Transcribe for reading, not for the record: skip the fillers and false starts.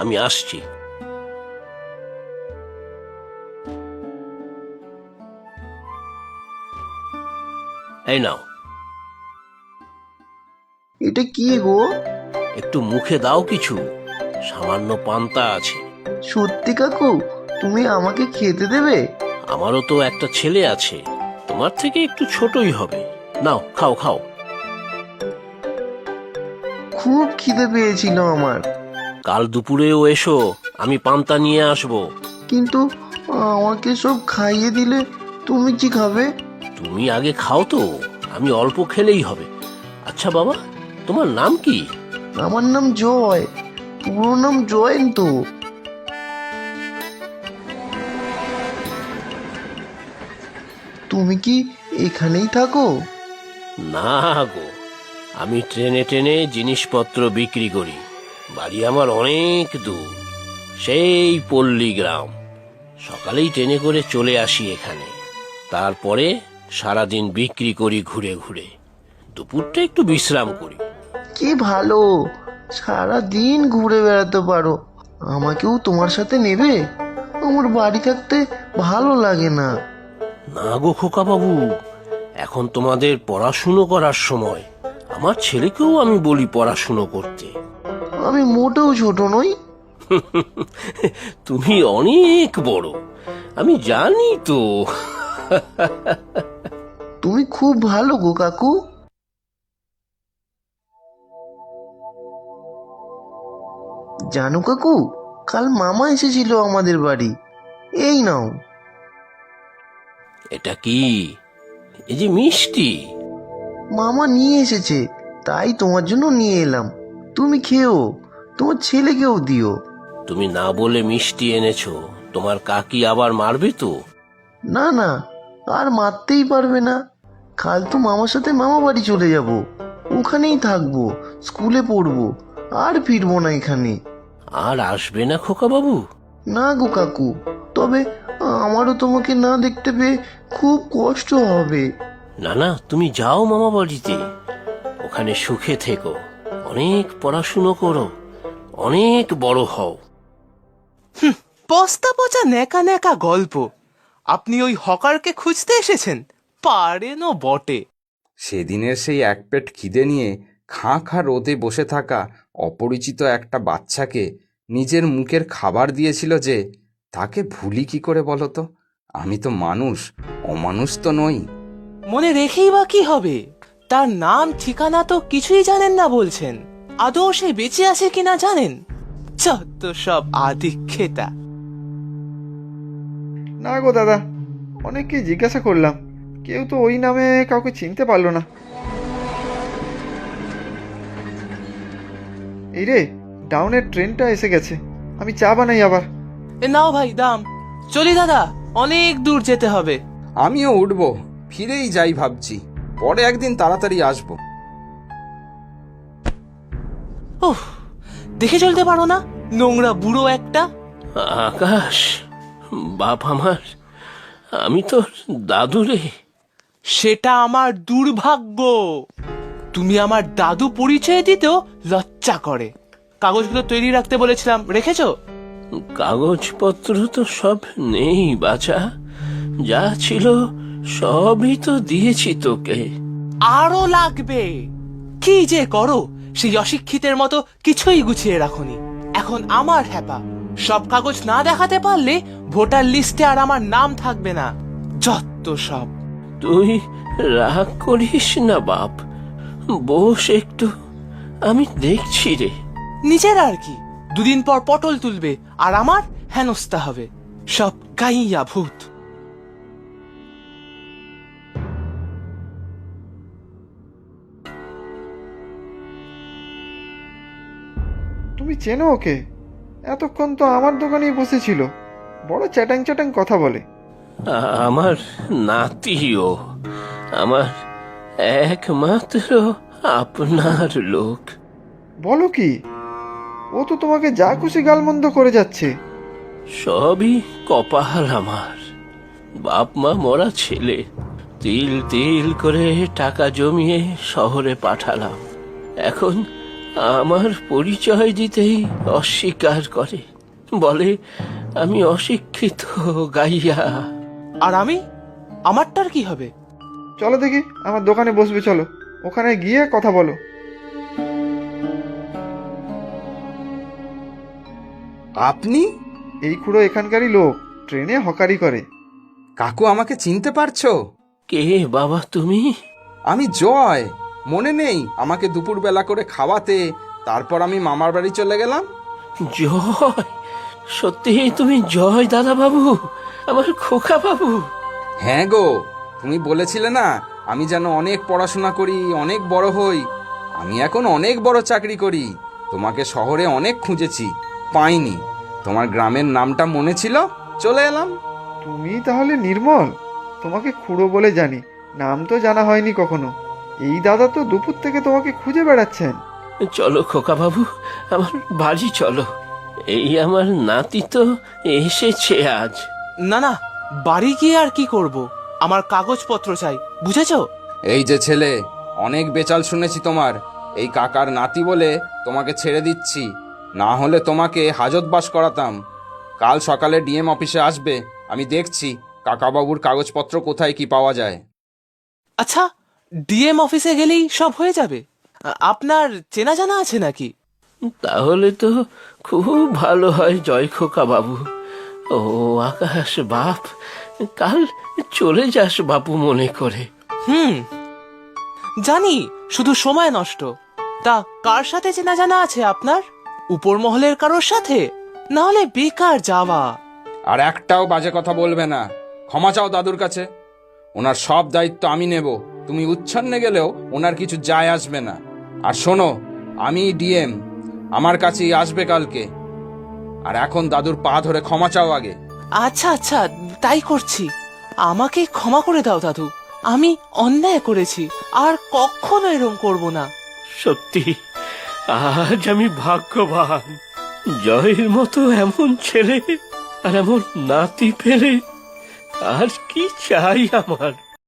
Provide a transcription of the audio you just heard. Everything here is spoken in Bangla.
আমি আসছি। এই নাও, এটা কি গো? একটু মুখে দাও কিছু, সামান্য পান্তা আছে। সত্যি কাকু, তুমি আমাকে খেতে দেবে? আমারও তো একটা ছেলে আছে, তোমার থেকে একটু ছোটই হবে। নাও, খাও খাও। খুব খিদে পেয়েছিল আমার। কাল দুপুরেও এসো, আমি পান্তা নিয়ে আসবো। কিন্তু আমাকে সব খাইয়ে দিলে তুমি কি খাবে? তুমি আগে খাও তো, আমি অল্প খেলেই হবে। আচ্ছা বাবা, তোমার নাম কি? আমার নাম জয়, পুরো নাম জয়ন্ত। তুমি কি এখানেই থাকো? না গো, আমি ট্রেনে ট্রেনে জিনিসপত্র বিক্রি করি। বাড়ি আমার অনেক দূর, সেই পল্লী গ্রাম। সকালেই ট্রেনে করে চলে আসি এখানে, তারপরে সারাদিন বিক্রি করি ঘুরে ঘুরে। দুপুরটা একটু বিশ্রাম করি। কি ভালো, সারা দিন ঘুরে বেড়াতে পারো। আমাকেও তোমার সাথে নেবে? আমার বাড়ি থাকতে ভালো লাগে না। না গো খোকা বাবু, এখন তোমাদের পড়াশুনো করার সময়। আমার ছেলেকেও আমি বলি পড়াশুনো করতে। আমি মোটেও ছোট নই। তুমি অনেক বড়, আমি জানি তো। তুমি খুব ভালো গো কাকু। জানো কাকু, কাল মামা এসেছিল আমাদের বাড়ি। এই নাও। এটা কি? এই যে মিষ্টি। মামা নিয়ে এসেছে, তাই তোমার জন্য নিয়ে এলাম। তুমি খেও, তোমার ছেলেকেও দিও। তুমি না বলে মিষ্টি এনেছো, তোমার কাকি আবার মারবে তো। না না, আর মারতেই পারবে না। কাল তো মামার সাথে মামা বাড়ি চলে যাব, ওখানেই থাকবো, স্কুলে পড়বো, আর ফিরবো না এখানে। আর আসবে না খোকা বাবু? না গো কাকু, তবে আমারও তোমাকে না দেখতে পেয়ে খুব কষ্ট হবে। না না, তুমি যাও মামা বাড়িতে, ওখানে সুখে থেকো, অনেক পড়াশুনো করো, অনেক বড় হও। বস্তা পচা ন্যাকা ন্যাকা গল্প। আপনি ওই হকারকে খুঁজতে এসেছেন? পারেনও বটে। সেদিনের সেই এক পেট খিদে নিয়ে খাঁ খাঁ রোদে বসে থাকা অপরিচিত একটা বাচ্চাকে নিজের মুখের খাবার দিয়েছিল যে, তাকে ভুলি কি করে বলো তো? আমি তো মানুষ, অমানুষ তো নই। মনে রেখেই বা কি হবে? তার নাম ঠিকানা তো কিছুই জানেন না বলছেন। আদৌ সে বেঁচে আছে কিনা জানেন? যত সব আদিক্ষেতা। না গো দাদা, অনেককে জিজ্ঞাসা করলাম, কেউ তো ওই নামে কাউকে চিনতে পারলো না। এই রে, ডাউনের ট্রেনটা এসে গেছে, আমি চা বানাই আবার। এ নাও ভাই দাম। চলি দাদা, অনেক দূর যেতে হবে। আমিও উঠবো, ফিরেই যাই ভাবছি, পরে একদিন তাড়াতাড়ি আসবো। উফ, দেখে চলতে পারো না, নোংরা বুড়ো একটা। আকাশ, বাপ আমার, আমি তো দাদু রে। সেটা আমার দুর্ভাগ্য। তুমি আমার দাদু পরিচয় দিতেও লজ্জা করে। কাগজগুলো তৈরি রাখতে বলেছিলাম, রেখেছো? কাগজপত্র তো সব নেই বাছা, যা ছিল সবই তো দিয়েছি তোকে। আরো লাগবে। কি যে করো, সেই অশিক্ষিতের মতো কিছুই গুছিয়ে রাখোনি। এখন আমার হ্যাপা, সব কাগজ না দেখাতে পারলে ভোটার লিস্টে আর আমার নাম থাকবে না। যত সব। তুই রাগ করিস না বাপ, বস একটু, আমি দেখছি রে। নিজের আর কি, দুদিন পর পটল তুলবে আর আমার হেনস্থা হবে। সব গাইয়া ভূত। তুমি চেনো ওকে? এতক্ষণ তো আমার দোকানেই বসেছিল, বড় চ্যাটাং চ্যাটাং কথা বলে। আমার নাতিও, আমার একমাত্র আপনার লোক। বলো কি, ও তো তোমাকে যা খুশি গালমন্দ করে যাচ্ছে। সবই কপাল আমার, বাপ মা মরা ছেলে, তিল তিল করে টাকা জমিয়ে শহরে পাঠালাম। এখন আমার পরিচয় দিতেই অস্বীকার করে, বলে আমি অশিক্ষিত গাইয়া। আর আমি, আমারটার কি হবে? চলো দেখি আমার দোকানে বসবে, চলো ওখানে গিয়ে কথা বলো। আপনি? এই খুড়ো এখানকারই লোক, ট্রেনে হকারি করে। কাকু, আমাকে চিনতে পারছো? কে বাবা তুমি? আমি জয়। মনে নেই আমাকে দুপুরবেলা করে খাওয়াতে, তারপর আমি মামার বাড়ি চলে গেলাম? জয়, সত্যি তুমি জয় দাদা বাবু, আমার খোকা বাবু? হ্যাঁ গো, তুমি বলেছিলে না আমি যেন অনেক পড়াশোনা করি, অনেক বড় হই। আমি এখন অনেক বড় চাকরি করি। তোমাকে শহরে অনেক খুঁজেছি, পাইনি। তোমার গ্রামের নামটা মনে ছিল, চলে এলাম। তুমি তাহলে নির্মল? তোমাকে খুড়ো বলে জানি, নাম তো জানা হয়নি কখনো। এই দাদা তো দুপুর থেকে তোমাকে খুঁজে বেড়াচ্ছেন। চলো খোকা বাবু, আমার বাড়ি চলো। এই আমার নাতি তো এসেছে আজ। না না, বাড়ি গিয়ে আর কি করব? আমার কাগজপত্র চাই, বুঝেছো? এই যে ছেলে, অনেক বেচাল শুনেছি তোমার। এই কাকার নাতি বলে তোমাকে ছেড়ে দিচ্ছি, না হলে তোমাকে হাজতবাস করাতাম। কাল সকালে ডিএম অফিসে আসবে, আমি দেখছি কাকাবাবুর কাগজপত্র কোথায় কি পাওয়া যায়। আচ্ছা, ডিএম অফিসে গেলেই সব হয়ে যাবে? আপনার চেনা জানা আছে নাকি? তাহলে তো খুব ভালো হয় জয় খোকা বাবু। ও আকাশ বাপ, কাল চলে যাস বাপু মনে করে। জানি, শুধু সময় নষ্ট। তা কার সাথে চেনা জানা আছে আপনার? উপর মহলের কারোর সাথে? না হলে বেকার যাওয়া। আর একটাও বাজে কথা বলবে না। ক্ষমা চাও দাদুর কাছে। ওনার সব দায়িত্ব আমি নেব। তুমি উচ্ছন্নে গেলেও ওনার কিছু যায় আসবে না। আর শোনো, আমি ডিএম, আমার কাছেই আসবে কালকে। আর এখন দাদুর পা ধরে ক্ষমা চাও আগে। আচ্ছা আচ্ছা, তাই করছি। আমাকে ক্ষমা করে দাও দাদু, আমি অন্যায় করেছি, আর কখনো এরম করব না। সত্যি আজ আমি ভাগ্যবান, জয়ের মতো এমন ছেলে আর এমন নাতি পেলে আর কি চাই আমার।